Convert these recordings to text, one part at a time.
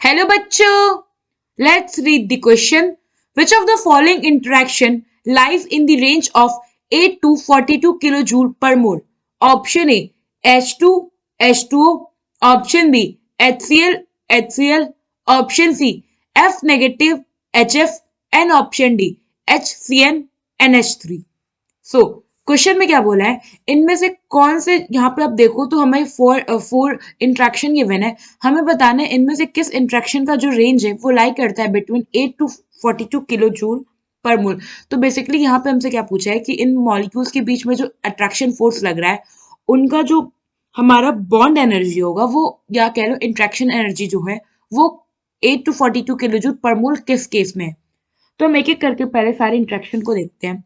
Hello बच्चों, let's read the question. Which of the following interaction lies in the range of 8 to 42 kilojoule per mole? Option A H2 H2O, option B HCl HCl, option C F negative HF and option D HCN NH3. So question में क्या बोला है, इनमें से कौन से, यहाँ पे आप देखो तो हमें फोर इंट्रैक्शन गिवन है, हमें बताना है इनमें से किस इंट्रैक्शन का जो रेंज है वो लाई करता है between 8 to 42 kilo joule per मोल। तो बेसिकली यहाँ पे हमसे क्या पूछा है कि इन मॉलिक्यूल्स के बीच में जो अट्रैक्शन फोर्स लग रहा है उनका जो हमारा बॉन्ड एनर्जी होगा वो, या कह लो इंट्रैक्शन एनर्जी जो है वो 8 टू 42 किलो जूल पर मोल किस केस में है। तो हम एक एक करके पहले सारे इंट्रैक्शन को देखते हैं।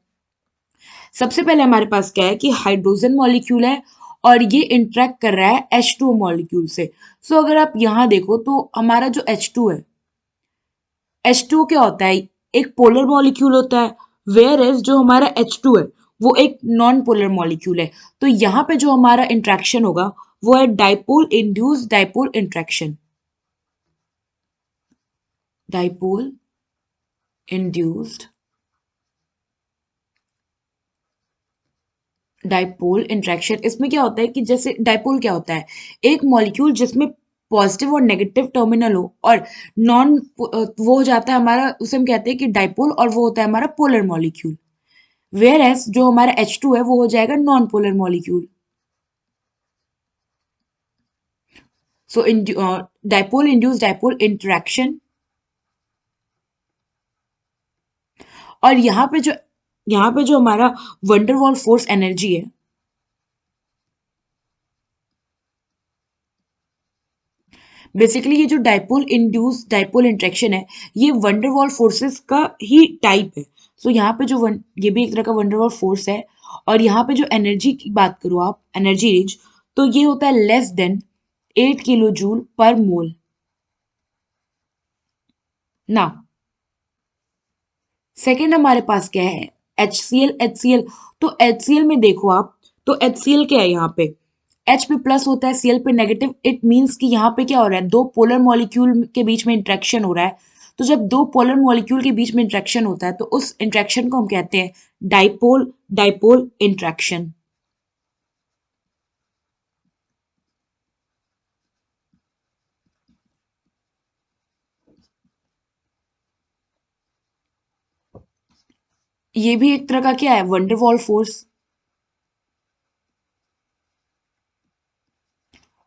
सबसे पहले हमारे पास क्या है कि हाइड्रोजन मॉलिक्यूल है और ये इंटरेक्ट कर रहा है H2O मॉलिक्यूल से। सो अगर आप यहाँ देखो तो हमारा जो H2 है, H2O क्या होता है, एक पोलर मॉलिक्यूल होता है, वेयर एज जो हमारा H2 है वो एक नॉन पोलर मॉलिक्यूल है। तो यहाँ पे जो हमारा इंट्रैक्शन होगा वो है dipole induced dipole interaction, dipole induced dipole interaction. इसमें क्या होता है कि जैसे डाइपोल क्या होता है, एक मॉलिक्यूल जिसमें पॉजिटिव और नेगेटिव टर्मिनल हो और नॉन वो हो जाता है हमारा, उसे हम कहते हैं कि डाइपोल, और वो होता है हमारा पोलर मॉलिक्यूल। वेयर एस जो हमारा H2 है वो हो जाएगा नॉन पोलर मॉलिक्यूल। सो डाइपोल इंड्यूस डाइपोल इंटरेक्शन। और यहाँ पे जो हमारा वंडरवॉल फोर्स एनर्जी है, बेसिकली ये जो डाइपोल इंड्यूस डाइपोल इंट्रैक्शन है ये वंडरवॉल फोर्सेस का ही टाइप है। सो यहाँ पे ये भी एक तरह का वंडरवॉल फोर्स है। और यहाँ पे जो एनर्जी की बात करो आप, एनर्जी रेंज, तो ये होता है less than 8 kilo joule per मोल। ना सेकेंड हमारे पास क्या है, HCl। तो HCl में देखो आप, तो HCl क्या है, यहाँ पे H पे प्लस होता है, Cl पे नेगेटिव। इट मीन्स कि यहाँ पे क्या हो रहा है, दो पोलर मॉलिक्यूल के बीच में इंट्रैक्शन हो रहा है। तो जब दो पोलर मॉलिक्यूल के बीच में इंट्रैक्शन होता है तो उस इंट्रैक्शन को हम कहते हैं डाइपोल डाइपोल इंट्रैक्शन। ये भी एक तरह का क्या है, वंडरवॉल फोर्स।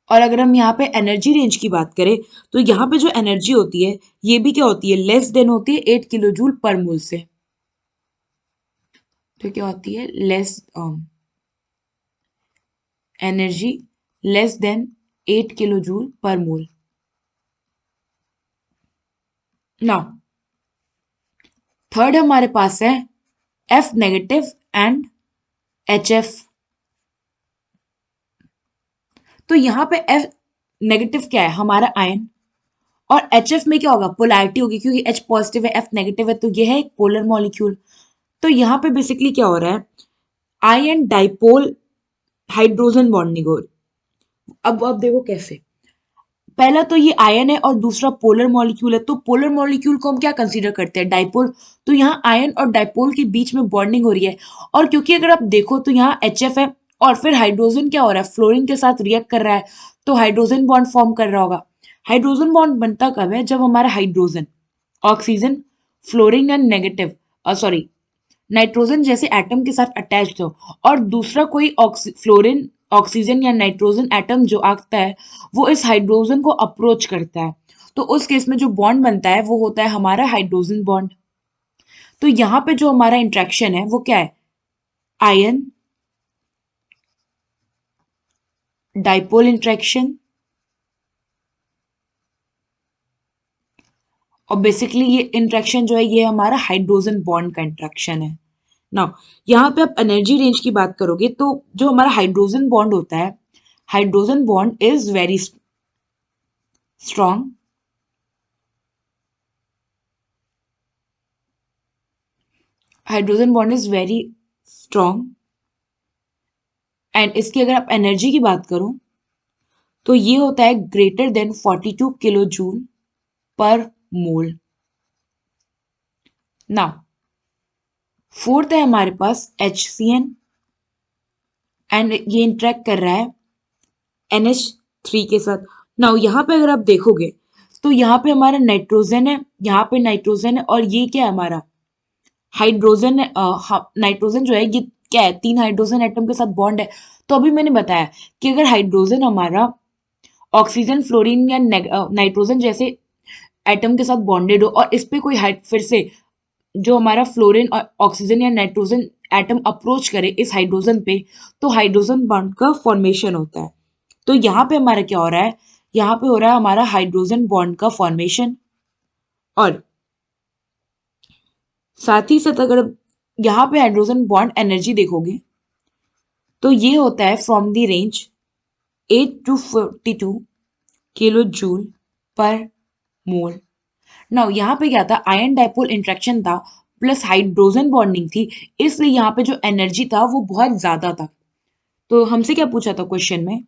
और अगर हम यहाँ पे एनर्जी रेंज की बात करें तो यहाँ पे जो एनर्जी होती है ये भी क्या होती है, लेस देन होती है 8 किलो जूल पर मोल से। तो क्या होती है, less energy less than 8 kilo joule per mole. Now third हमारे पास है F नेगेटिव एंड HF। तो यहाँ पे F नेगेटिव क्या है, हमारा आयन, और HF में क्या होगा, पोलैरिटी होगी, क्योंकि H पॉजिटिव है F नेगेटिव है तो यह है एक पोलर मॉलिक्यूल। तो यहाँ पे बेसिकली क्या हो रहा है, आयन डाइपोल हाइड्रोजन बॉन्डिंग हो। अब देखो कैसे, पहला तो ये आयन है और दूसरा पोलर मॉलिक्यूल है। तो पोलर मॉलिक्यूल को हम क्या कंसीडर करते हैं, डाइपोल। तो यहाँ आयन और डाइपोल के बीच में बॉन्डिंग हो रही है। और क्योंकि अगर आप देखो तो यहाँ HF है और फिर हाइड्रोजन क्या हो रहा है, फ्लोरीन के साथ रिएक्ट कर रहा है, तो हाइड्रोजन बॉन्ड फॉर्म कर रहा होगा। हाइड्रोजन बॉन्ड बनता कब है, जब हमारा hydrogen oxygen fluorine and negative sorry nitrogen जैसे एटम के साथ अटैच्ड हो, और दूसरा कोई फ्लोरीन ऑक्सीजन या नाइट्रोजन एटम जो आता है वो इस हाइड्रोजन को अप्रोच करता है। तो उस केस में जो बॉन्ड बनता है वो होता है हमारा हाइड्रोजन बॉन्ड। तो यहाँ पे जो हमारा इंट्रैक्शन है वो क्या है, आयन डाइपोल इंट्रैक्शन। और बेसिकली ये इंट्रैक्शन जो है ये हमारा हाइड्रोजन बॉन्ड का इंट्रैक्शन है। नाउ यहाँ पे आप एनर्जी रेंज की बात करोगे तो जो हमारा हाइड्रोजन बॉन्ड होता है, hydrogen bond is very strong. Hydrogen bond is very strong and इसकी अगर आप एनर्जी की बात करो तो ये होता है greater than 42 kilo joule per mole. Now fourth है हमारे पास HCN एंड ये इंटरेक्ट कर रहा है NH3 के साथ। नाउ यहाँ पे अगर आप देखोगे तो यहाँ पे हमारा नाइट्रोजन है, यहाँ पे नाइट्रोजन है और ये क्या है हमारा हाइड्रोजन है। नाइट्रोजन जो है ये क्या है, 3 हाइड्रोजन एटम के साथ बॉन्ड है। तो अभी मैंने बताया कि अगर हाइड्रोजन हमारा ऑक्सीजन फ्लोरीन या नाइट्रोजन जैसे एटम के साथ बॉन्डेड हो और इस पे कोई फिर से जो हमारा फ्लोरीन और ऑक्सीजन या नाइट्रोजन एटम अप्रोच करे इस हाइड्रोजन पे, तो हाइड्रोजन बॉन्ड का फॉर्मेशन होता है। तो यहाँ पे हमारा क्या हो रहा है, यहाँ पे हो रहा है हमारा हाइड्रोजन बॉन्ड का फॉर्मेशन। और साथ ही साथ अगर यहाँ पे हाइड्रोजन बॉन्ड एनर्जी देखोगे तो ये होता है from the range 8 to 42 kilo joule per mole. Now यहाँ पे क्या था, आयन डाइपोल इंट्रैक्शन था प्लस हाइड्रोजन बॉन्डिंग थी, इसलिए यहाँ पे जो एनर्जी था वो बहुत ज्यादा था। तो हमसे क्या पूछा था क्वेश्चन में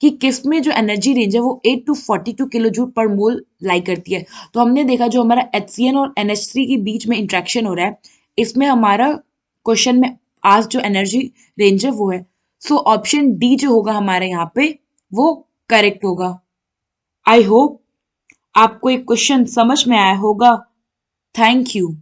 कि किस में जो एनर्जी रेंज है वो 8 to 42 किलो जूल पर मोल लाई करती है। तो हमने देखा जो हमारा HCN और NH3 के बीच में इंट्रैक्शन हो रहा है, इसमें हमारा क्वेश्चन में आज जो एनर्जी रेंज है वो है। सो ऑप्शन डी जो होगा हमारे यहाँ पे वो करेक्ट होगा। आई होप आपको एक क्वेश्चन समझ में आया होगा। Thank you.